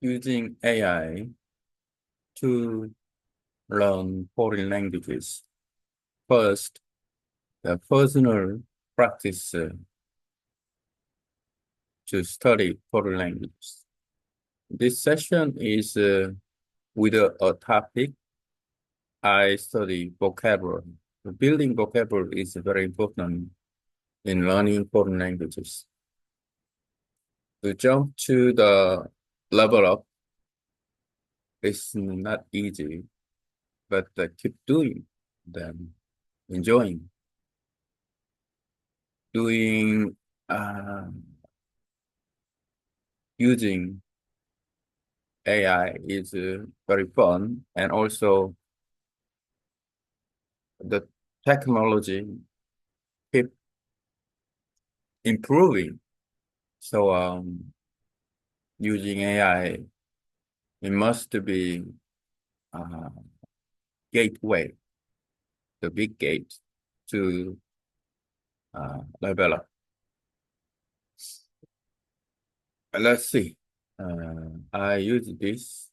using AI to learn foreign languages. First, the personal practice to study foreign languages. This session is with a topic I study vocabulary. Building vocabulary is very important in learning foreign languages. To jump to the level up is not easy, but keep doing them, enjoying. Doing using AI is very fun, and also the technology keep improving. So using AI, it must be gateway, the big gate to level up. Let's see. I use this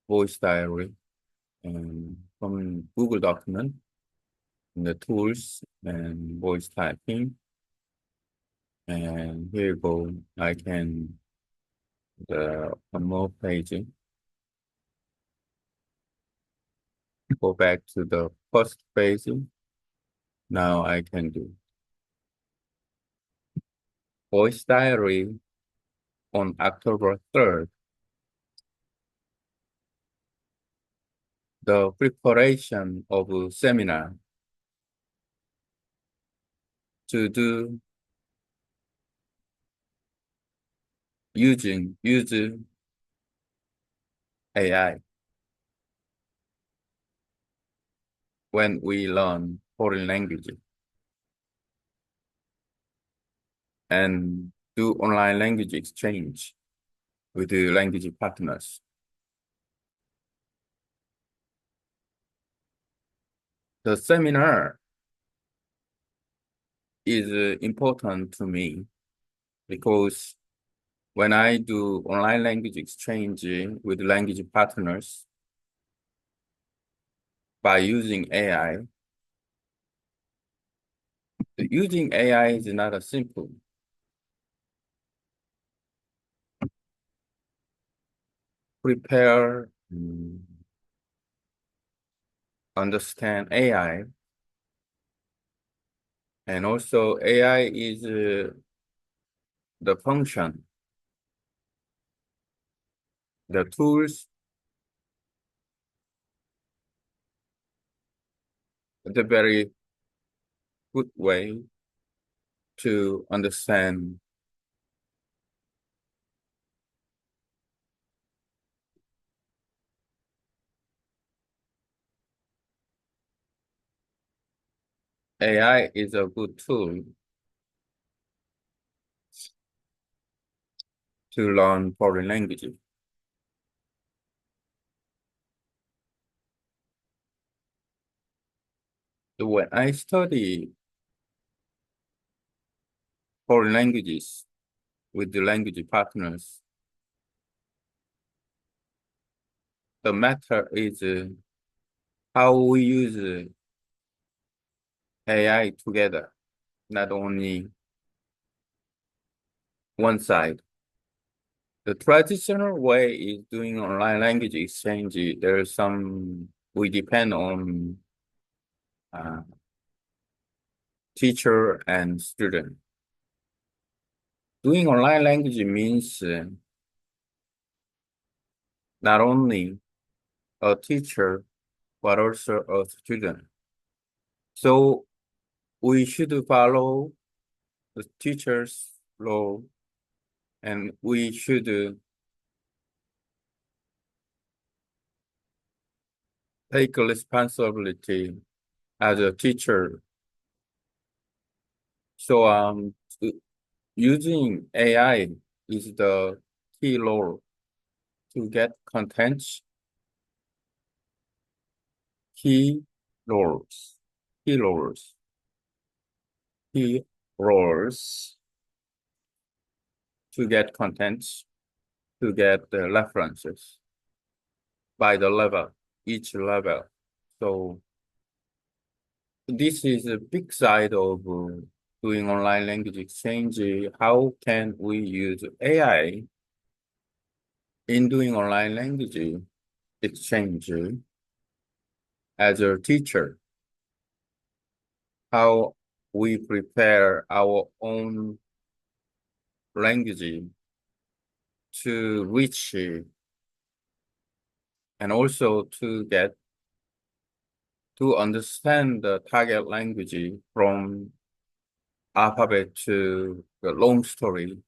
voice diary from Google document, the tools and voice typing. And here you go. I can one more page. Go back to the first page. Now I can do voice diary on October 3rd. The preparation of a seminar to do use AI when we learn foreign languages and do online language exchange with the language partners. The seminar is important to me because when I do online language exchange with language partners by using AI, using AI is not a simple. Prepare, understand AI, and also AI is the function, the tools, the very good way to understand AI is a good tool to learn foreign languages. So when I study foreign languages with the language partners, the matter is how we use AI together, not only one side. The traditional way is doing online language exchange. There's some, we depend on teacher and student. Doing online language means not only a teacher, but also a student. So we should follow the teacher's law, and we should take responsibility as a teacher. So using AI is the key role to get content, key roles, key roles, key roles to get content to get the references by the level, each level. So this is a big side of doing online language exchange. How can we use AI in doing online language exchange as a teacher? How we prepare our own language to reach and also to get to understand the target language from alphabet to the long story,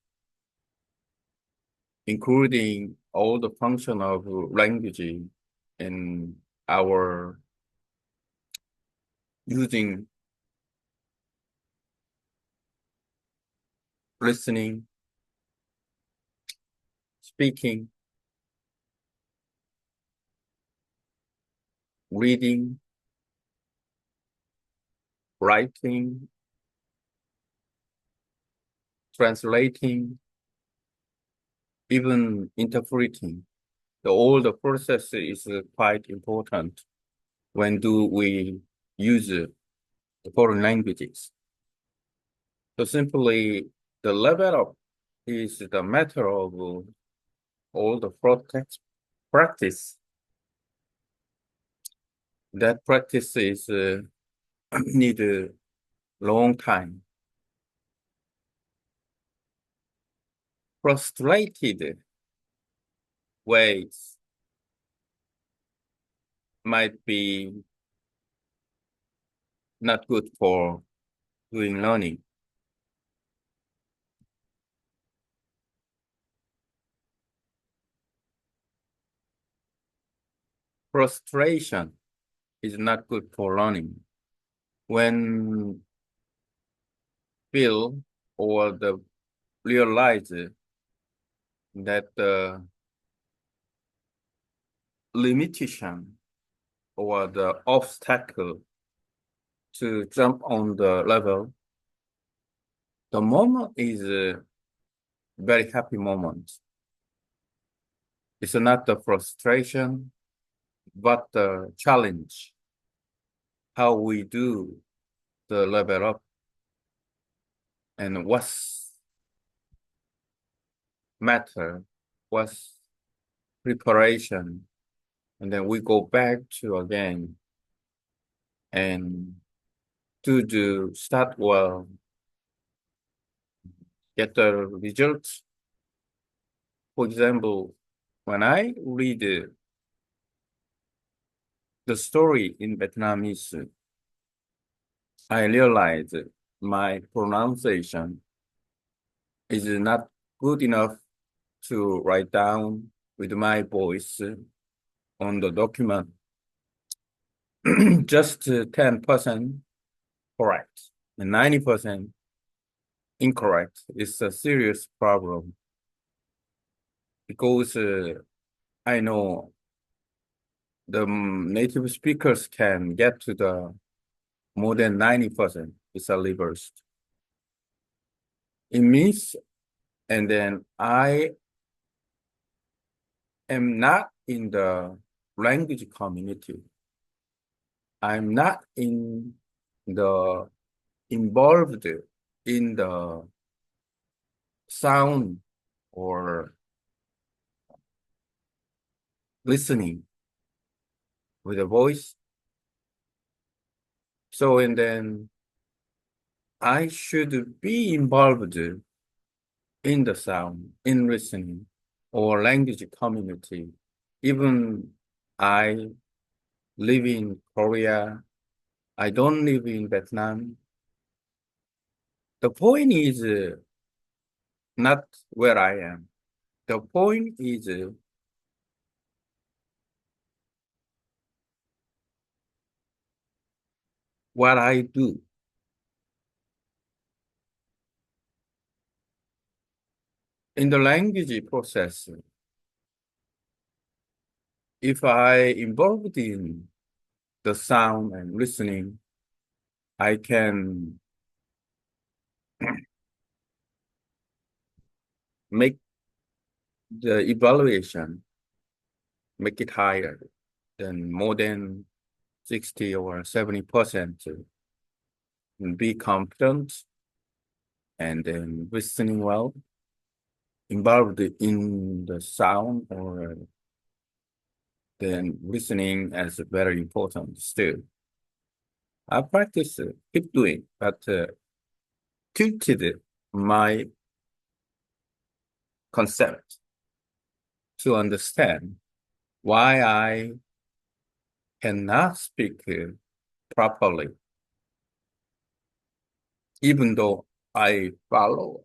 including all the function of language in our using listening, speaking, reading, writing, translating, even interpreting. All the process is quite important when do we use foreign languages. So simply the level up is the matter of all the practice. That practice is need a long time. Frustrated ways might be not good for doing learning. Frustration is not good for learning. When feel or the realize that the limitation or the obstacle to jump on the level, the moment is a very happy moment. It's not the frustration, but the challenge, how we do the level up and what's matter, what's preparation, and then we go back to again and to do start well, get the results. For example, when I read the story in Vietnamese, I realize my pronunciation is not good enough to write down with my voice on the document. Just 10% correct and 90% incorrect is a serious problem because I know the native speakers can get to the more than 90% is a reversed. It means, and then I am not in the language community. I'm not in the involved in the sound or listening with a voice. So, and then I should be involved in the sound, in listening, or language community. Even I live in Korea, I don't live in Vietnam. The point is not where I am. The point is what I do. In the language process, if I involved in the sound and listening, I can make the evaluation make it higher than more than 60 or 70% to be confident and then listening well, involved in the sound, or then listening as very important still. I practice, keep doing, but tilted my concept to understand why I cannot speak properly, even though I follow,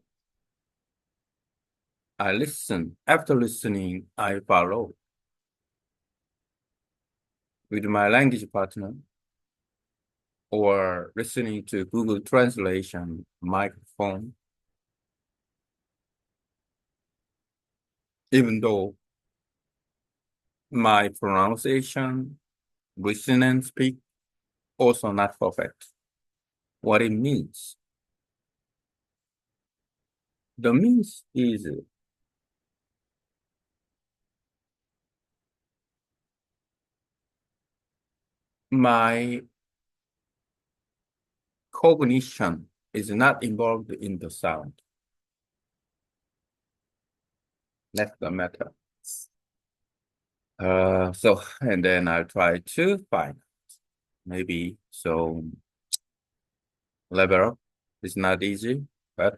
I listen. After listening, I follow with my language partner or listening to Google Translation microphone, even though my pronunciation, listen and speak also not perfect. What it means? The means is my cognition is not involved in the sound. That's the matter. So, and then I'll try to find maybe so level up. It's not easy, but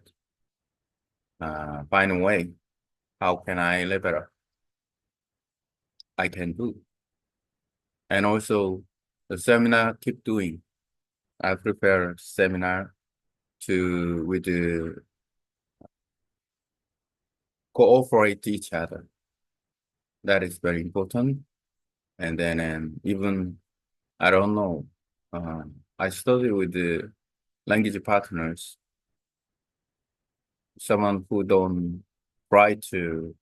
find a way. How can I level up? I can do. And also the seminar keep doing. I prepare seminar to with the cooperate each other. That is very important. And then even I don't know. I study with the language partners, someone who don't try to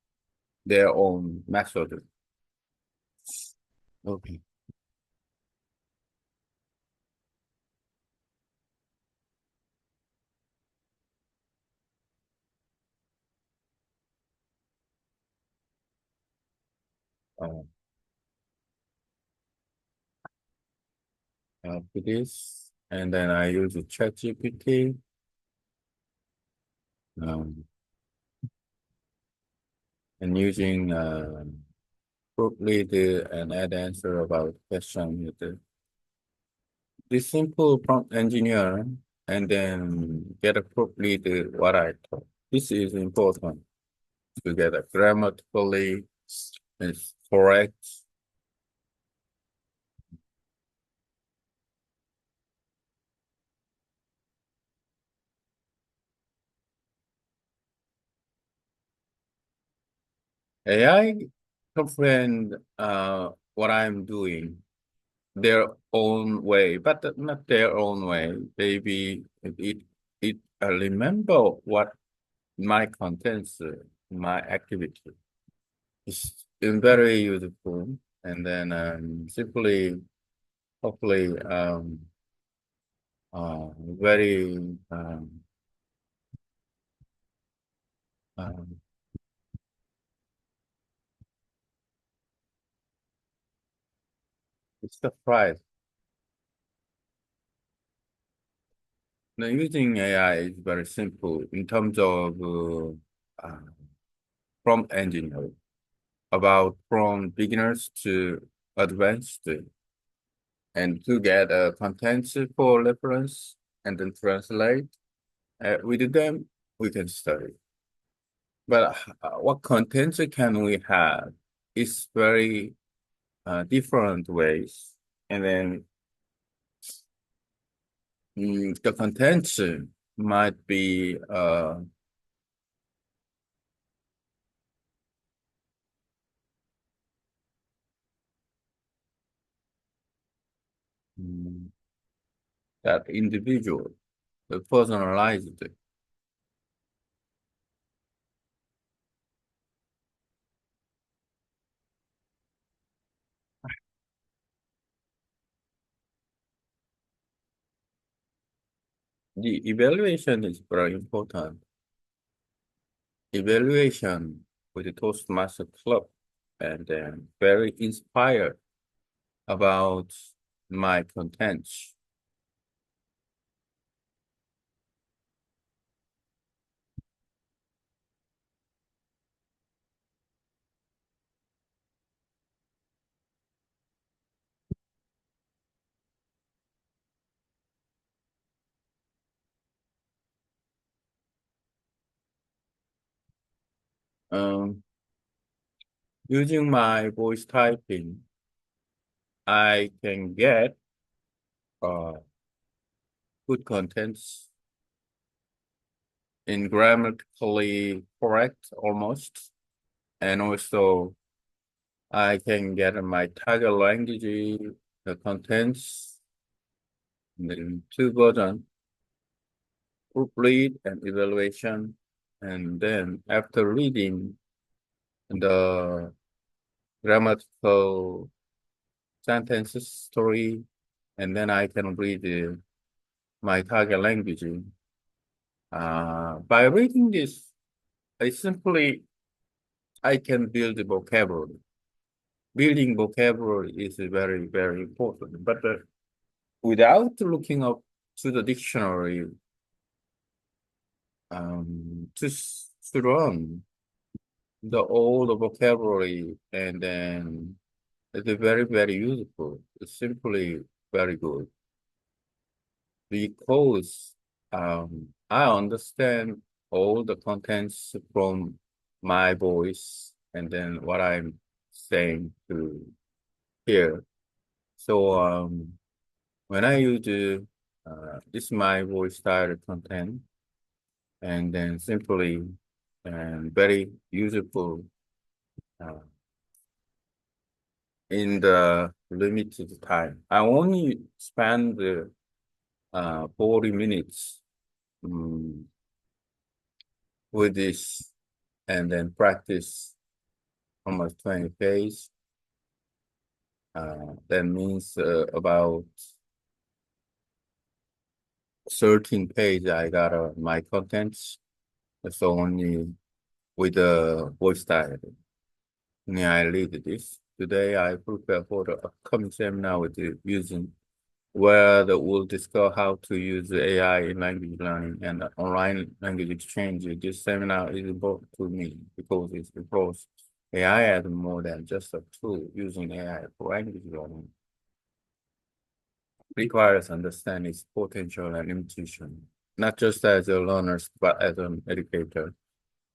their own method. Okay. Uh, for this, and then I use the ChatGPT. Um, and using prompt lead and add answer about question with this simple prompt engineer, and then get a prompt lead what I thought. This is important to get a grammatically is correct. AI comprehend what I'm doing their own way, but not their own way. Maybe it remember what my contents, my activity. It's been very useful, and then simply, hopefully, very um, it's surprise. Now, using AI is very simple in terms of prompt engineering, about from beginners to advanced, and to get contents for reference and then translate. With them, we can study. But what contents can we have is very different ways. And then the contents might be mm, that individual, the personalized. The evaluation is very important. Evaluation with the Toastmaster Club, and then very inspired about my contents. Um, Using my voice typing, I can get uh, good contents in grammatically correct almost, and also I can get my target language the contents in two versions: proofread and evaluation. And then after reading the grammatical sentences story, and then I can read my target language. By reading this, I can build the vocabulary. Building vocabulary is very, very important. But without looking up to the dictionary to learn the old vocabulary, and then it's very, very useful. It's simply very good because I understand all the contents from my voice and then what I'm saying to hear. So when I use this my voice style content, and then simply and very useful uh, in the limited time. I only spend 40 minutes with this, and then practice almost 20 days. That means about 13 pages I got my contents. So only with the voice style. I read this. Today I prepare for the upcoming seminar with using where we'll discuss how to use AI in language learning and online language exchange. This seminar is important to me because it involves AI as more than just a tool. Using AI for language learning requires understanding its potential and limitation, not just as a learner, but as an educator.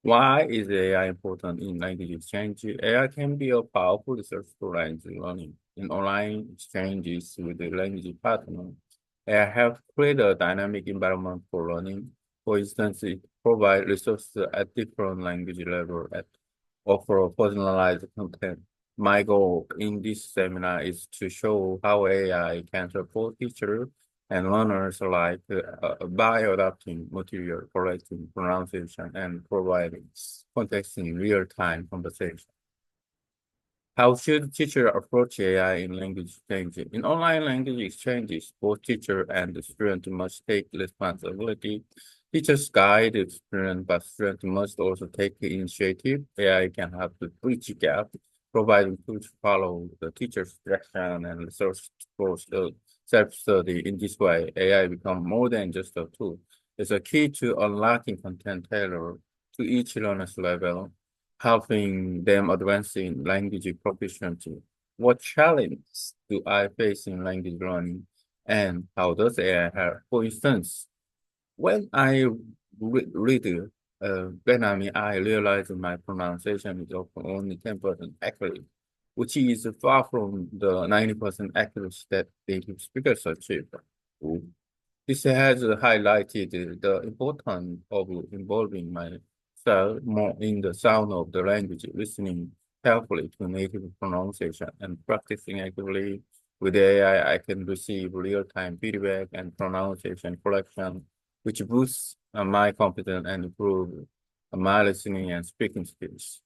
Why is AI important in language exchange? AI can be a powerful resource for language learning. In online exchanges with the language partner, AI helps create a dynamic environment for learning. For instance, it provides resources at different language levels and offer personalized content. My goal in this seminar is to show how AI can support teachers and learners alike by adapting material, correcting pronunciation, and providing context in real-time conversation. How should teacher approach AI in language exchange? In online language exchanges, both teacher and the student must take responsibility. Teachers guide the student, but student must also take the initiative. AI can help to bridge the gap, providing tools to follow the teacher's direction and resources for self-study. In this way, AI becomes more than just a tool. It's a key to unlocking content tailored to each learner's level, helping them advance in language proficiency. What challenges do I face in language learning, and how does AI help? For instance, when I I realize my pronunciation is often only 10% accurate, which is far from the 90% accuracy that native speakers achieve. This has highlighted the importance of involving myself more in the sound of the language, listening carefully to native pronunciation and practicing actively with AI. I can receive real-time feedback and pronunciation correction, which boosts my confidence and improve my listening and speaking skills.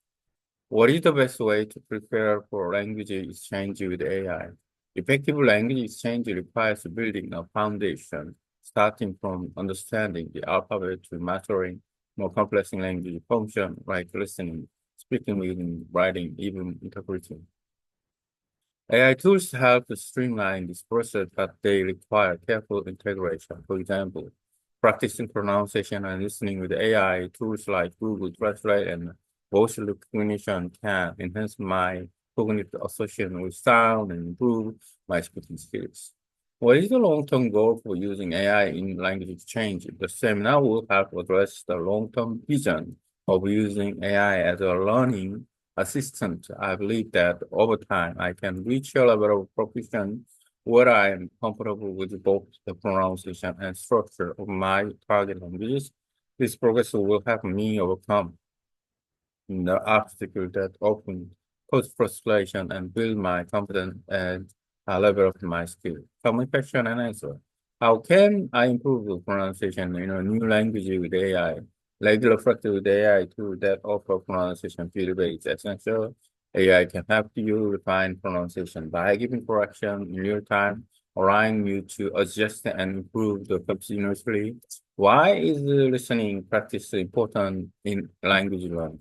What is the best way to prepare for language exchange with AI? Effective language exchange requires building a foundation, starting from understanding the alphabet to mastering more complex language functions like listening, speaking, reading, writing, even interpreting. AI tools help to streamline this process, but they require careful integration. For example, practicing pronunciation and listening with AI tools like Google Translate and voice recognition can enhance my cognitive association with sound and improve my speaking skills. What is the long-term goal for using AI in language exchange? The seminar will help address the long-term vision of using AI as a learning assistant. I believe that over time I can reach a level of proficiency where I am comfortable with both the pronunciation and structure of my target languages. This progress will help me overcome the obstacle that often cause frustration and build my confidence and a level of my skill. Communication and answer. How can I improve the pronunciation in a new language with AI? Regular practice with AI tools that offer pronunciation feedback is essential. AI can help you refine pronunciation by giving correction in real time, allowing you to adjust and improve the continuously. Why is listening practice important in language learning?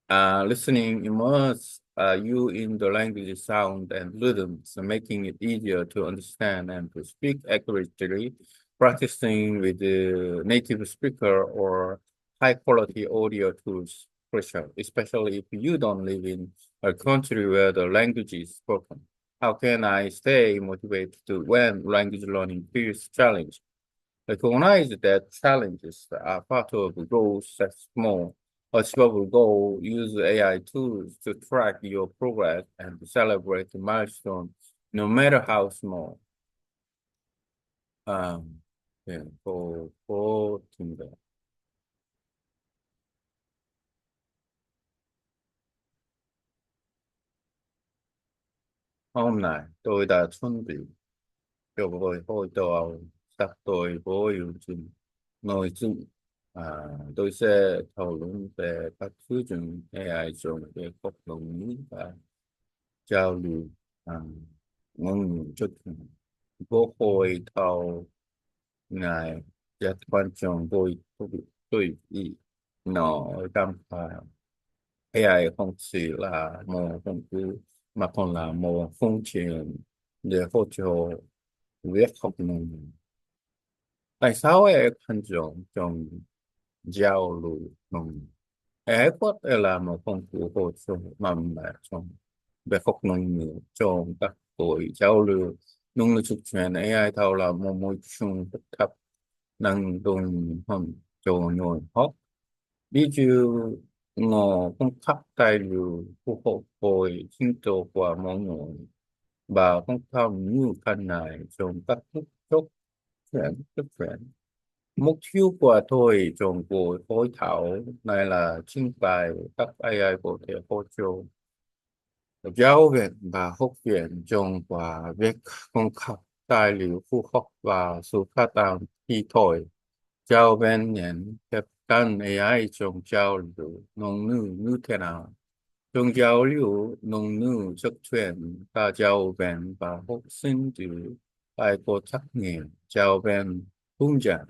Listening immerses you in the language sound and rhythms, making it easier to understand and to speak accurately. Practicing with the native speaker or high quality audio tools crucial, especially if you don't live in a country where the language is spoken. How can I stay motivated when language learning feels challenging? Recognize that challenges are part of the growth. Set small, achievable goal. Use AI tools to track your progress and to celebrate the milestone, no matter how small. Yeah, for Tinder. Hôm nay tôi đã chuẩn bị cho buổi hội thảo sắp tới với chương nội dung. À, tôi sẽ thảo luận về các thứ dùng AI dùng để phục vụ và giao lưu à, ngôn ngữ chất vô hội thảo này rất quan trọng với tôi ý nó cảm thấy AI không chỉ là một công cụ mà còn là một phương tiện để hỗ trợ việc học ngôn ngữ. Tại sao AI quan trọng trong giao lưu ngôn ngữ? AI có thể là một công cụ hỗ trợ mạnh mẽ trong việc học ngôn ngữ trong các buổi giao lưu. Ngôn ngữ trực tuyến AI thao là một môi trường phức tạp năng động hơn cho người học. Ví dụ, ngộ cung cấp tài liệu phù hợp với trình độ của mọi người và cung cấp nhiều khả năng trong các thức truyện. Mục tiêu của tôi trong buổi hội thảo này là trình bày các AI có thể hỗ trợ giáo viên và học viên trong và việc cung cấp tài liệu phù hợp và sự phát triển kỹ thuật. Giáo viên nhận tiếp cận AI trong giao lưu ngôn ngữ như thế nào? Trong giao lưu ngôn ngữ trực tuyến, các giáo viên và học sinh đều phải có trách nhiệm. Giáo viên hướng dẫn,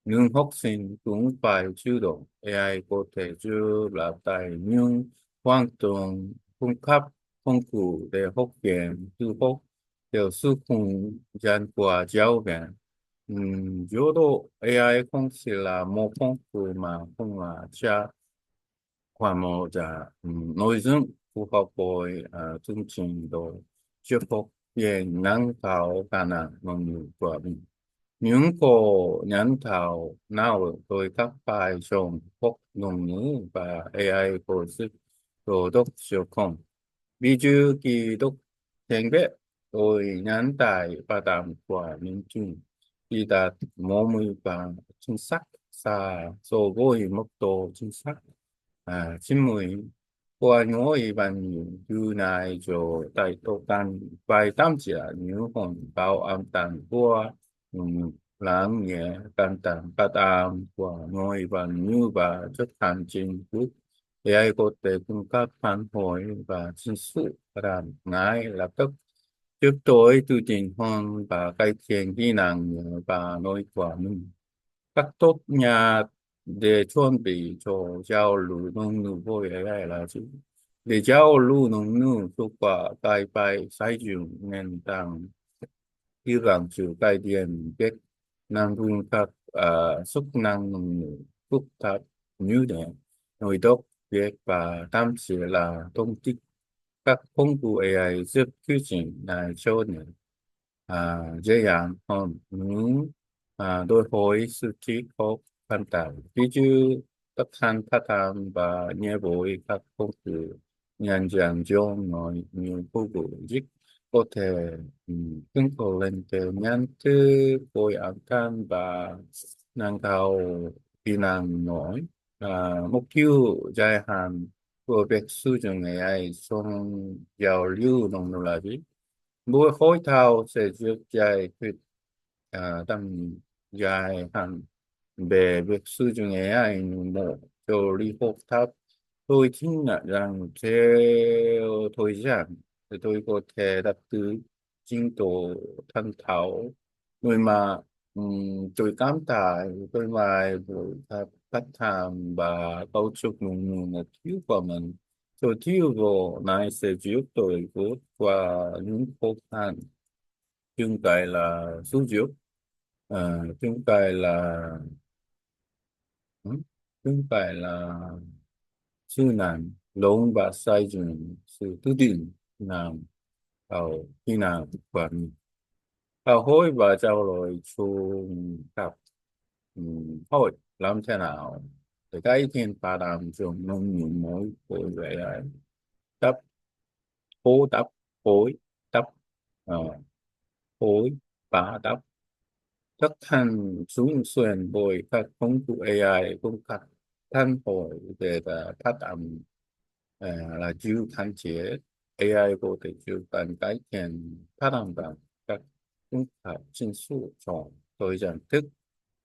nhưng học sinh cũng phải chủ động. AI có thể giúp là tài nhưng hoàn toàn cung cấp công cụ để học viên tự học theo sự hướng dẫn của giáo viên. Judo AI không chỉ là một công cụ mà cũng là qua một nội dung phù hợp với chương trình đồ giúp học viên nâng cao khả năng ngôn ngữ của mình. Những cô nhân tạo nào tôi các bài trong học ngôn ngữ và AI có giúp đồ đốc cho không. Ví dụ khi đọc tiếng Việt, tôi nhắn tải và đảm của mình chung khi đạt 40 và chính xác xa so với mức độ chính xác 90 qua mỗi bạn như này cho tại tổ tăng vài tám chỉ như còn bảo âm tàn của lắng nghe căn tàn phát âm của mỗi bạn như và chất hành trình của AI có thể cung cấp phản hồi và chính sự làm ngay lập tức giúp tôi tự tin hơn và cải thiện kỹ năng và nói của mình. Các tốt nhà để chuẩn bị cho giao lưu ngôn ngữ với AI là gì? Để giao lưu ngôn ngữ hiệu quả phải phải sử dụng nền tảng ghi gắng chữ cái điển viết năng dùng các chức năng ngôn ngữ phức tạp như thế. Nội đọc viết và thậm chí là thông tích các công cụ AI giúp quy trình này cho nên dễ dàng hơn những đòi hỏi sự trí học phát triển. Ví dụ các hành pattern và nhớ với các công cụ nhận dạng dòng nói như Google Dịch có thể tương cầu lên từ nhận thức với âm thanh và nâng cao kỹ năng nói. Mục tiêu dài hạn của việc sử dụng AI trong giao lưu nội dung là gì? Mỗi hội thảo sẽ giúp giải quyết tầm dài hạn về việc sử dụng AI một cho lý học thấp. Tôi tin rằng theo thời gian thì tôi có thể đạt tới trình độ thành thạo người mà tôi cảm thấy tôi phải phát triển và cấu trúc ngôn ngữ một thiếu của mình. Sự thiếu vô này sẽ giúp tôi vượt qua những khó khăn. Chúng cái là số giúp. Chúng cái là ừ, chúng cái là sư nạn lớn và xây dựng sự tự tin nào ở khi nào và câu hỏi và trao đổi chung các hỏi làm thế nào để cải thiện khả năng dùng ngôn ngữ mới của AI. Đáp hối đáp hối đáp uh, hối và đáp tất thành chúng xuyên bởi các công cụ AI cung cấp thanh hỏi về phát âm là chữ thanh chế. AI có thể chịu cần cải thiện phát âm bằng các phương pháp chỉnh số chọn thời gian thức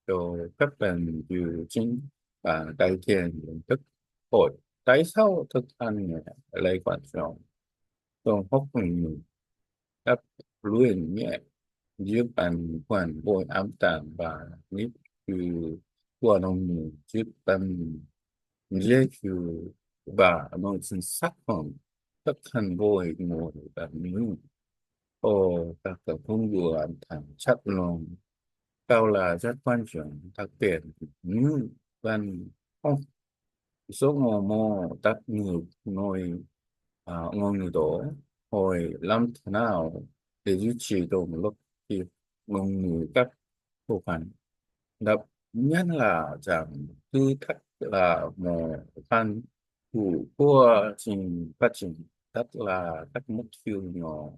cho các bạn điều chỉnh và cải thiện nhận thức. Hỏi tại sao thực hành lại quan trọng trong học ngữ? Đáp luyện nhẹ giúp bạn quản bồi ám tàng và nếp từ của nông nghiệp giúp bạn dễ chịu và nó chính xác hơn tất thành bồi ngồi và nữ ô các công vụ thành chất lòng cao là rất quan trọng đặc biệt như văn không số ngô mô tác ngược ngồi ngôn ngữ đó hồi làm thế nào để duy trì động lực khi ngôn ngữ các bộ phận đập nhất là rằng tư cách là một phần của trình phát triển rất là các mục tiêu nhỏ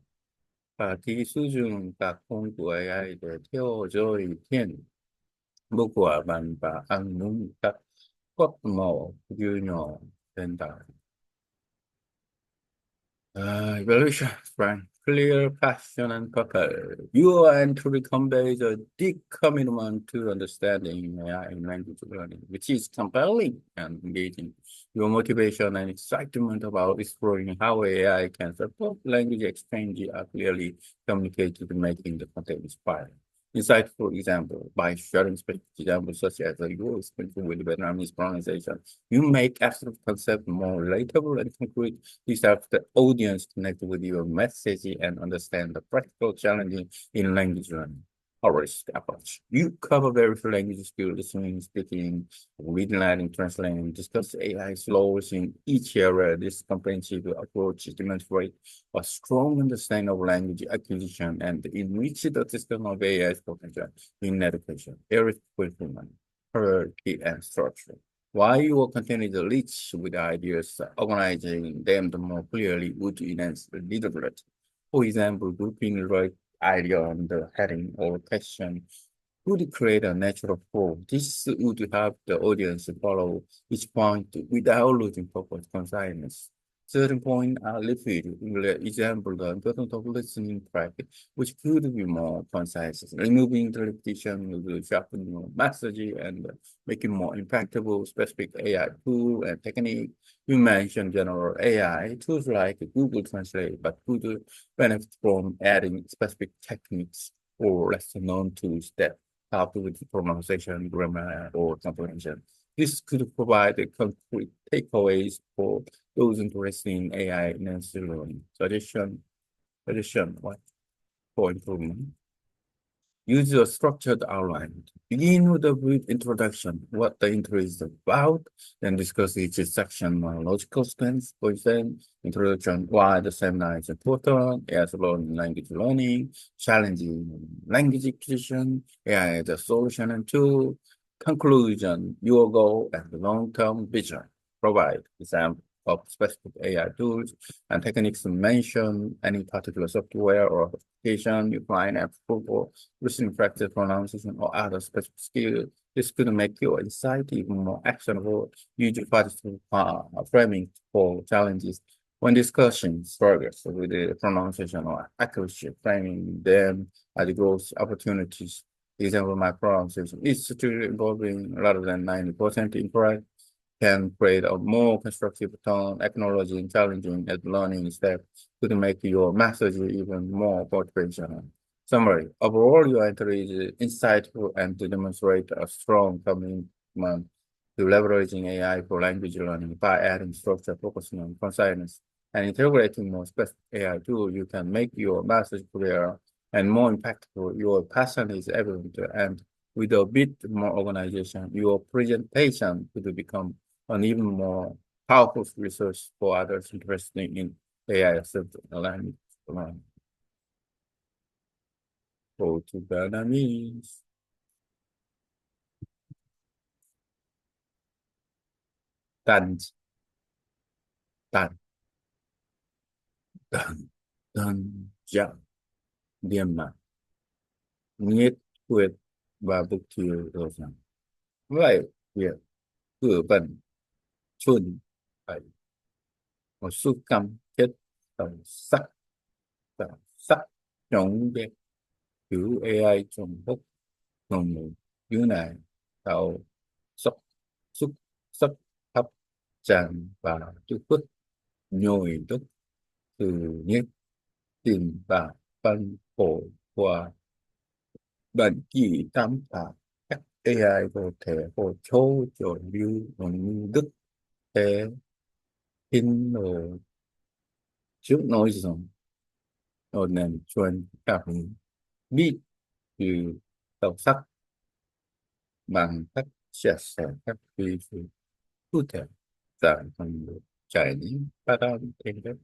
và khi sử dụng các công cụ AI để theo dõi thiện bộ của bạn và ăn uống các cốt mẫu như nhỏ hiện tại. Evaluation, frank, clear, passion, and purpose. You entry conveys a deep commitment to understanding AI and language learning, which is compelling and engaging. Your motivation and excitement about exploring how AI can support language exchange are clearly communicated, making the content inspiring. Insight, for example, by sharing specific examples such as your experience with Vietnamese pronunciation, you make abstract concept more relatable and concrete. This helps the audience connect with your message and understand the practical challenges in language learning. Holistic approach. You cover various language skills, listening, speaking, reading, writing, translating, discuss AI flows in each area. This comprehensive approach demonstrates a strong understanding of language acquisition and enrich the system of AI's potential in education, area fulfillment, hierarchy, and structure. While you will continue to reach with ideas, organizing them more clearly would enhance the readability. For example, grouping the right idea on the heading or question would create a natural flow. This would help the audience follow each point without losing focus conciseness. Certain points are lifted. Example, the importance of listening practice, which could be more concise, removing the repetition, sharpening your message, and making more impactful specific AI tool and technique. You mentioned general AI tools like Google Translate, but could benefit from adding specific techniques or lesser known tools that help with pronunciation, grammar, or comprehension. This could provide concrete takeaways for those interested in AI enhanced learning. Suggestion, what for improvement? Use a structured outline. Begin with a brief introduction, what the intro is about, then discuss each section on logical stance. For example, introduction, why the seminar is important, as learning language learning, challenging language acquisition, AI as a solution and tool, conclusion, your goal and long-term vision. Provide example of specific AI tools and techniques mentioned, any particular software or application you find applicable, recent practice pronunciation or other special skill. This could make your insight even more actionable. Use participant framing for challenges. When discussion struggles with the pronunciation or accuracy, framing them as growth opportunities. Example, my pronunciation is still involving rather than 90% incorrect can create a more constructive tone, acknowledging challenging at learning step could make your message even more motivational. Summary. Overall, your entry is insightful and to demonstrate a strong commitment to leveraging AI for language learning by adding structure, focusing on conciseness, and integrating more specific AI tools. You can make your message clearer and more impactful. Your passion is evident, and with a bit more organization, your presentation could become an even more powerful resource for others interested in AI-assisted language learning. Go to Vietnamese. Tần, tần, tần, tần, dạo, điểm mà, nhất quyết và mục tiêu rồi rằng. Vậy, việc cử vận, chuẩn, phải một số cam kết tầm sắc, chống việc cứu AI trong bất đồng như này, tạo sốc, xúc, sắp, hấp, tràn và chúc phước nhồi đức từ nhất tìm và phân phối qua bản chỉ tam thả các AI có thể hỗ trợ cho như bằng đức thế in ở trước nội dung ở nền truyền cảm biết từ đọc sắc bằng cách chia sẻ các ví dụ cụ thể giảm phần trải nghiệm bắt đầu thêm đấy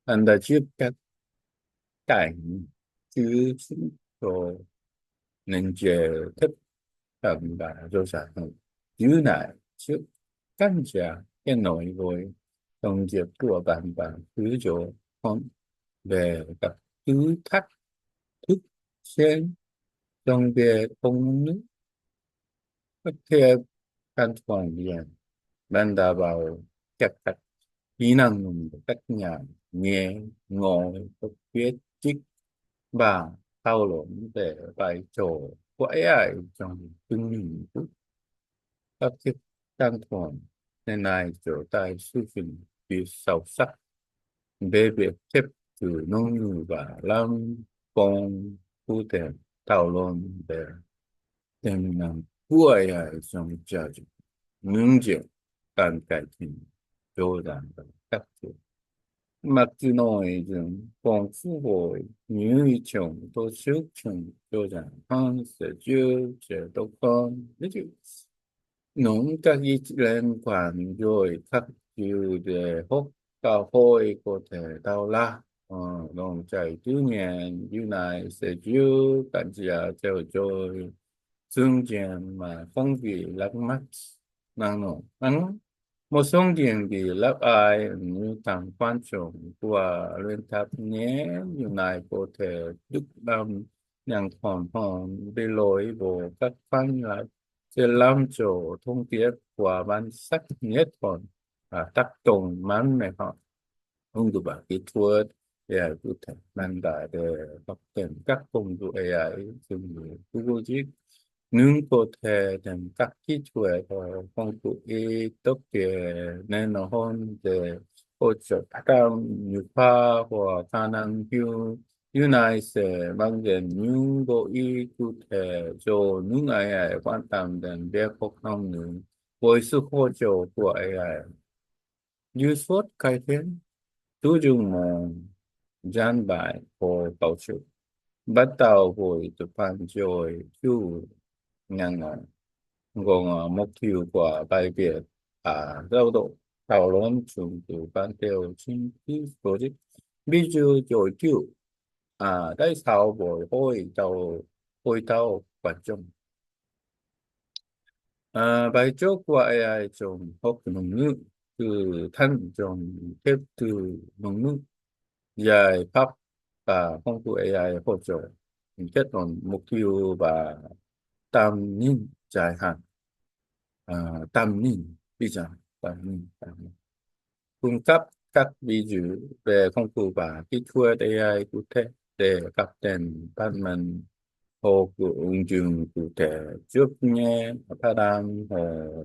anh đã giúp các cảnh chứ rồi nên chế thích tầm và rồi sản phẩm dưới lại trước các nhà cái nội với công việc của bạn và thứ chỗ không về các thứ thách thức trên trong việc công nước có thể can toàn diện ban đầu vào các kỹ năng của các nhà nghe ngồi có viết trích và thảo luận về vai trò của AI trong từng lĩnh vực các thiết can toàn nên này trở thành sự phân biệt sâu sắc về việc tiếp từ ngôn ngữ và làm công cụ thể thảo luận về tiềm năng của AI trong giáo dục 문제 간 같은 교단 같은 막지노이즘 공부고 유이총 도시청 교장 한세 주제도권 이제 nông các ý liên quan rồi các chủ đề hốc cao hội có thể đào la nông chảy tự nhiên như này sẽ giữ cảnh giác theo dõi dương diện mà không bị lắc mắt năng nổ nắng một số điểm bị lắc ai như tầm quan trọng của luyện tập nhé như này có thể giúp làm nhận hoàn hồn bị lỗi của các fan lại sẽ làm cho thông điệp của bản sắc nhất còn tác động mạnh mẽ hơn không được bảo kỹ thuật AI có thể mang lại để phát triển các công cụ AI dùng Google Dịch nhưng có thể thêm các kỹ thuật và công cụ y tốt nên nó hơn để hỗ trợ các nhược hóa và khả năng hiểu Điều này sẽ mang đến những gợi ý cụ thể cho những AI quan tâm đến việc học ngôn ngữ với sự hỗ trợ của AI. Như suốt cải thiện tư duy giảng bài của cấu trúc, bắt đầu với tập văn rồi chú ngắn ngắn, gồm mục tiêu của bài viết và giáo độ thảo luận chung từ ban theo chính thức logic. Ví dụ dối kiểu tại sao hội thảo quan trọng. Bài trước của AI trong học ngôn ngữ từ thanh trong phép từ ngôn ngữ giải pháp và công cụ AI hỗ trợ kết luận mục tiêu và tầm nhìn dài hạn. Tầm nhìn bây giờ tầm nhìn cung cấp các ví dụ về công cụ và kỹ thuật AI cụ thể để các nền văn minh hồ của ứng dụng cụ thể giúp nghe phát âm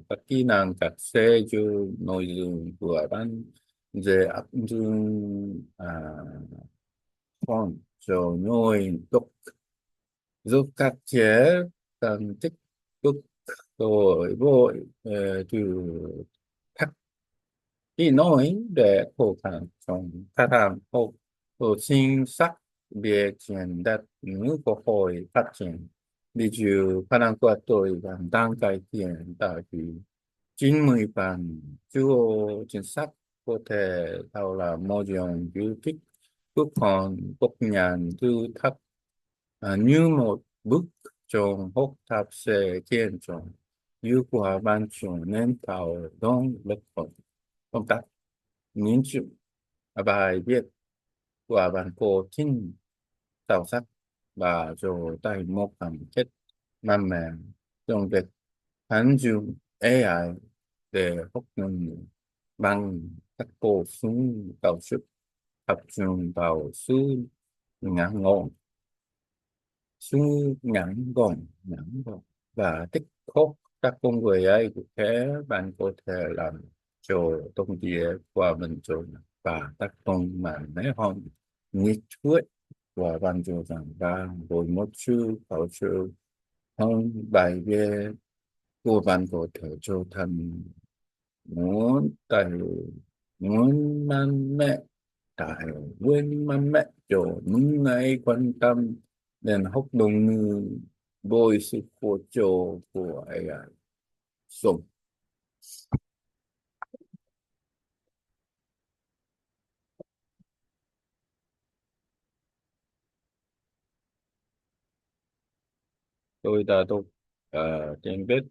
các kỹ năng các xe cho nội dung của bạn dễ áp dụng phong rồi nhồi tục giúp các chế cần tích cực rồi vội từ thắc đi nói để khổ khăn trong phát âm hộ hộ sinh sắc việc truyền đạt những câu hỏi phát triển. Ví dụ khả năng của tôi và đang cải thiện tại vì 90% chưa chính xác có thể tạo là môi trường yêu thích quốc phòng quốc nhàn thư thấp như một bức trong học tập sẽ khiến cho như của bạn trở nên tạo động lực công tác nghiên cứu bài viết của bạn có tính sâu sắc và cho tay một cảm kết mạnh mẽ trong việc ứng dụng AI để học ngôn ngữ bằng các bổ sung tạo sức tập trung vào sự ngắn gọn sự ngắn gọn và tích hợp các công nghệ AI cụ thể. Bạn có thể làm cho công việc của mình trộn và tác động mạnh mẽ hơn nhiệt huyết và bạn cho rằng và với một sự hỗ trợ hơn bài viết của bạn có thể trở thành muốn tài muốn mạnh mẽ tài nguyên mạnh mẽ cho những ai quan tâm đến học ngôn ngữ với sự hỗ trợ của AI. Dùng tôi đã đọc trên viết